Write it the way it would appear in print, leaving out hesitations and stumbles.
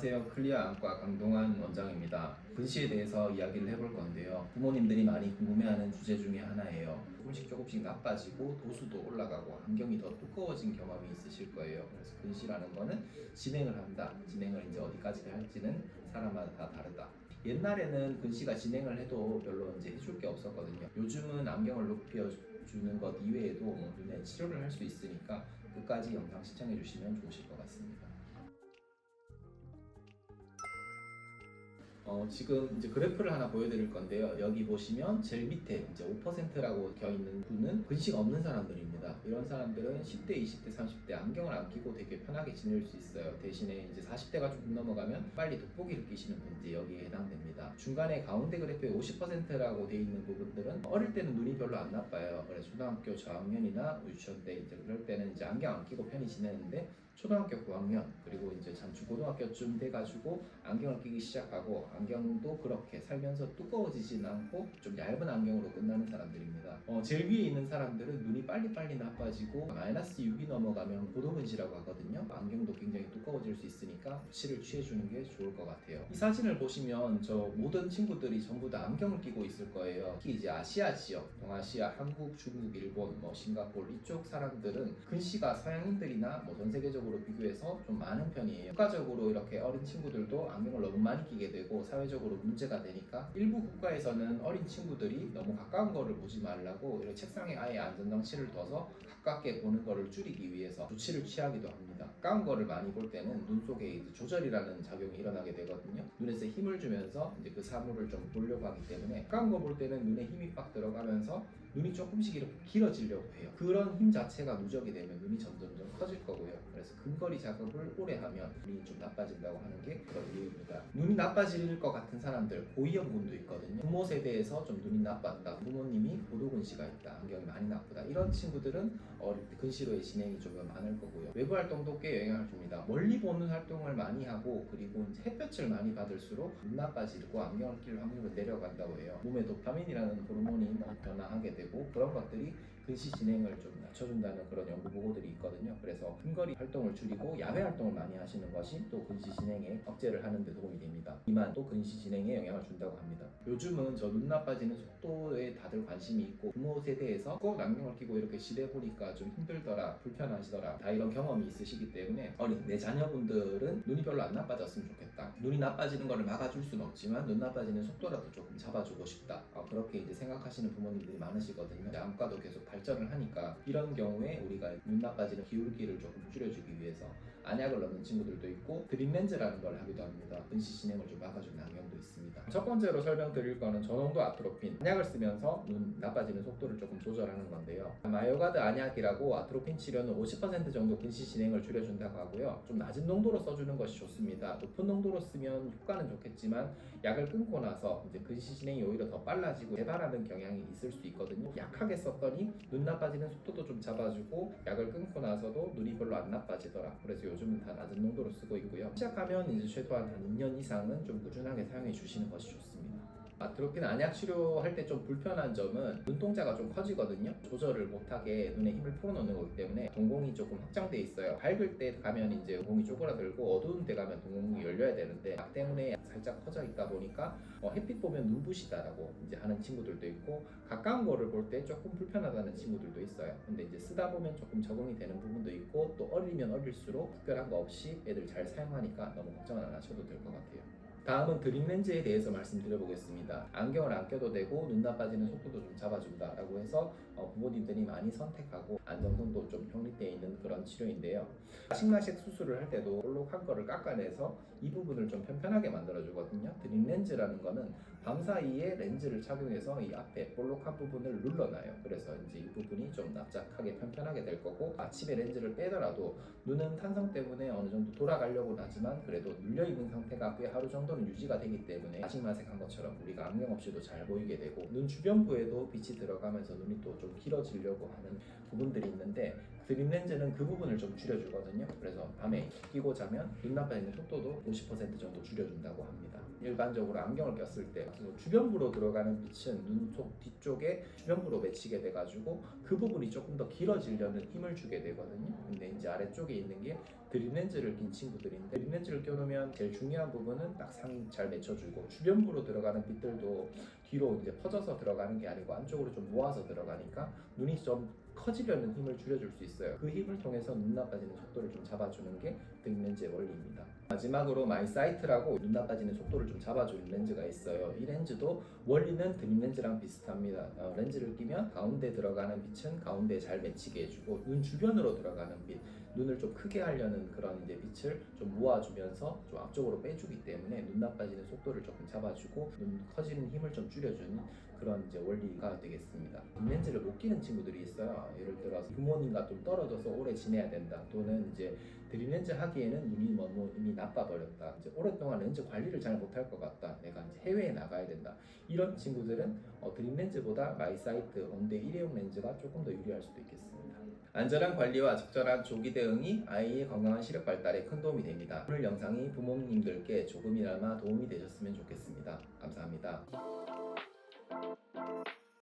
안녕하세요. 클리어 안과 강동환 원장입니다. 근시에 대해서 이야기를 해볼 건데요. 부모님들이 많이 궁금해하는 주제 중에 하나예요. 조금씩 나빠지고 도수도 올라가고 안경이 더 두꺼워진 경험이 있으실 거예요. 그래서 근시라는 거는 진행을 한다. 진행을 이제 어디까지 할지는 사람마다 다 다르다. 옛날에는 근시가 진행을 해도 별로 이제 해줄 게 없었거든요. 요즘은 안경을 높여주는 것 이외에도 눈에 치료를 할 수 있으니까 끝까지 영상 시청해 주시면 좋으실 것 같습니다. 지금 이제 그래프를 하나 보여드릴 건데요. 여기 보시면 제일 밑에 이제 5%라고 겨 있는 분은 근시가 없는 사람들입니다. 이런 사람들은 10대, 20대, 30대 안경을 안 끼고 되게 편하게 지낼 수 있어요. 대신에 이제 40대가 조금 넘어가면 빨리 돋보기를 끼시는 분들이 여기에 해당됩니다. 중간에 가운데 그래프에 50%라고 돼 있는 부분들은 어릴 때는 눈이 별로 안 나빠요. 그래서 초등학교 저학년이나 유치원 때 이제 그럴 때는 이제 안경 안 끼고 편히 지내는데 초등학교 고학년 그리고 이제 중고등학교쯤 돼가지고 안경을 끼기 시작하고 안경도 그렇게 살면서 두꺼워지진 않고 좀 얇은 안경으로 끝나는 사람들입니다. 제일 위에 있는 사람들은 눈이 빨리빨리 나빠지고 마이너스 6이 넘어가면 고도근시라고 하거든요. 안경도 굉장히 두꺼워질 수 있으니까 조치를 취해주는 게 좋을 것 같아요. 이 사진을 보시면 저 모든 친구들이 전부 다 안경을 끼고 있을 거예요. 특히 이제 아시아 지역, 동아시아, 한국, 중국, 일본, 싱가포르 이쪽 사람들은 근시가 서양인들이나 전 세계적으로 비교해서 좀 많은 편이에요. 국가적으로 이렇게 어린 친구들도 안경을 너무 많이 끼게 되고 사회적으로 문제가 되니까 일부 국가에서는 어린 친구들이 너무 가까운 거를 보지 말라고 이렇게 책상에 아예 안전장치를 둬서 가깝게 보는 거를 줄이기 위해서 조치를 취하기도 합니다. 가까운 거를 많이 볼 때는 눈 속에 조절이라는 작용이 일어나게 되거든요. 눈에서 힘을 주면서 이제 그 사물을 좀 보려고 하기 때문에 가까운 거 볼 때는 눈에 힘이 빡 들어가면서 눈이 조금씩 이렇게 길어지려고 해요. 그런 힘 자체가 누적이 되면 눈이 점점점 커질 거고요. 그래서 근거리 작업을 오래 하면 눈이 좀 나빠진다고 하는 게 그런 이유입니다. 눈이 나빠질 것 같은 사람들, 고위험군도 있거든요. 부모 세대에서 좀 눈이 나빴다, 부모님이 고도근시가 있다, 안경이 많이 나쁘다, 이런 친구들은 어릴 때 근시로의 진행이 좀 많을 거고요. 외부 활동도 꽤 영향을 줍니다. 멀리 보는 활동을 많이 하고 그리고 이제 햇볕을 많이 받을수록 눈 나빠지고 안경을 낄 확률은 내려간다고 해요. 몸에 도파민이라는 호르몬이 변화하게 되고 그런 것들이 근시 진행을 좀 낮춰준다는 그런 연구 보고들이 있거든요. 그래서 근거리 활동을 줄이고 야외 활동을 많이 하시는 것이 또 근시 진행에 억제를 하는 데 도움이 됩니다. 비만도 근시 진행에 영향을 준다고 합니다. 요즘은 저 눈 나빠지는 속도에 다들 관심이 있고 부모 세대에서 꼭 안경을 끼고 이렇게 지내 보니까 좀 힘들더라, 불편하시더라, 다 이런 경험이 있으시기 때문에 어린 내 자녀분들은 눈이 별로 안 나빠졌으면 좋겠다. 눈이 나빠지는 거를 막아줄 수는 없지만 눈 나빠지는 속도라도 조금 잡아주고 싶다. 그렇게 이제 생각하시는 부모님들이 많으시거든요. 안과도 계속 발전을 하니까 이런 경우에 우리가 눈 나빠지는 기울기를 조금 줄여주기 위해서 안약을 넣는 친구들도 있고 드림 렌즈라는 걸 하기도 합니다. 근시 진행을 좀 막아주는 안경도 있습니다. 첫 번째로 설명드릴 거는 저농도 아트로핀 안약을 쓰면서 눈 나빠지는 속도를 조금 조절하는 건데요. 마요가드 안약이라고 아트로핀 치료는 50% 정도 근시 진행을 줄여준다고 하고요. 좀 낮은 농도로 써주는 것이 좋습니다. 높은 농도로 쓰면 효과는 좋겠지만 약을 끊고 나서 이제 근시 진행이 오히려 더 빨라지고 재발하는 경향이 있을 수 있거든요. 약하게 썼더니 눈 나빠지는 속도도 좀 잡아주고 약을 끊고 나서도 눈이 별로 안 나빠지더라. 그래서 요즘은 다 낮은 농도로 쓰고 있고요. 시작하면 이제 최소한 한 2년 이상은 좀 꾸준하게 사용해 주시는 것이 좋습니다. 아트로핀 안약 치료할 때 좀 불편한 점은 눈동자가 좀 커지거든요. 조절을 못하게 눈에 힘을 풀어놓는 거기 때문에 동공이 조금 확장돼 있어요. 밝을 때 가면 이제 동공이 쪼그라들고 어두운 때 가면 동공이 열려야 되는데 약 때문에 살짝 커져 있다 보니까 햇빛 보면 눈부시다라고 이제 하는 친구들도 있고 가까운 거를 볼 때 조금 불편하다는 친구들도 있어요. 근데 이제 쓰다 보면 조금 적응이 되는 부분도 있고 또 어리면 어릴수록 특별한 거 없이 애들 잘 사용하니까 너무 걱정은 안 하셔도 될 것 같아요. 다음은 드림 렌즈에 대해서 말씀드려보겠습니다. 안경을 안 껴도 되고 눈 나빠지는 속도도 좀 잡아준다라고 해서 부모님들이 많이 선택하고 안정성도 좀 형성되어 있는 그런 치료인데요. 식마식 수술을 할 때도 볼록한 거를 깎아내서 이 부분을 좀 편편하게 만들어주거든요. 드림 렌즈라는 거는 밤 사이에 렌즈를 착용해서 이 앞에 볼록한 부분을 눌러놔요. 그래서 이제 이 부분이 좀 납작하게 편편하게 될 거고 아침에 렌즈를 빼더라도 눈은 탄성 때문에 어느 정도 돌아가려고는 하지만 그래도 눌려있는 상태가 꽤 하루 정도는 색조는 유지가 되기 때문에 아직마색한 것처럼 우리가 안경 없이도 잘 보이게 되고, 눈 주변부에도 빛이 들어가면서 눈이 또 좀 길어지려고 하는 부분들이 있는데 드림 렌즈는 그 부분을 좀 줄여주거든요. 그래서 밤에 끼고 자면 눈 나빠지는 속도도 50% 정도 줄여준다고 합니다. 일반적으로 안경을 꼈을 때 주변부로 들어가는 빛은 눈 속 뒤쪽에 주변부로 맺히게 돼가지고 그 부분이 조금 더 길어지려는 힘을 주게 되거든요. 근데 이제 아래쪽에 있는 게 드림 렌즈를 낀 친구들인데, 드림 렌즈를 껴놓으면 제일 중요한 부분은 딱 상이 잘 맺혀주고, 주변부로 들어가는 빛들도 뒤로 이제 퍼져서 들어가는 게 아니고 안쪽으로 좀 모아서 들어가니까 눈이 좀 커지려는 힘을 줄여줄 수 있어요. 그 힘을 통해서 눈 나빠지는 속도를 좀 잡아주는 게 드림 렌즈의 원리입니다. 마지막으로 마이사이트라고 눈 나빠지는 속도를 좀 잡아주는 렌즈가 있어요. 이 렌즈도 원리는 드림 렌즈랑 비슷합니다. 렌즈를 끼면 가운데 들어가는 빛은 가운데에 잘 맺히게 해주고, 눈 주변으로 들어가는 빛, 눈을 좀 크게 하려는 그런 이제 빛을 좀 모아주면서 좀 앞쪽으로 빼주기 때문에 눈 나빠지는 속도를 조금 잡아주고 눈 커지는 힘을 좀 줄여주는 그런 이제 원리가 되겠습니다. 렌즈를 못 끼는 친구들이 있어요. 예를 들어서 부모님과 좀 떨어져서 오래 지내야 된다, 또는 이제 드림 렌즈 하기에는 눈이 너무 이미 나빠버렸다, 이제 오랫동안 렌즈 관리를 잘 못할 것 같다, 내가 이제 해외에 나가야 된다, 이런 친구들은 드림 렌즈보다 마이사이트 온대 일회용 렌즈가 조금 더 유리할 수도 있겠습니다. 안전한 관리와 적절한 조기 대응이 아이의 건강한 시력 발달에 큰 도움이 됩니다. 오늘 영상이 부모님들께 조금이나마 도움이 되셨으면 좋겠습니다. 감사합니다.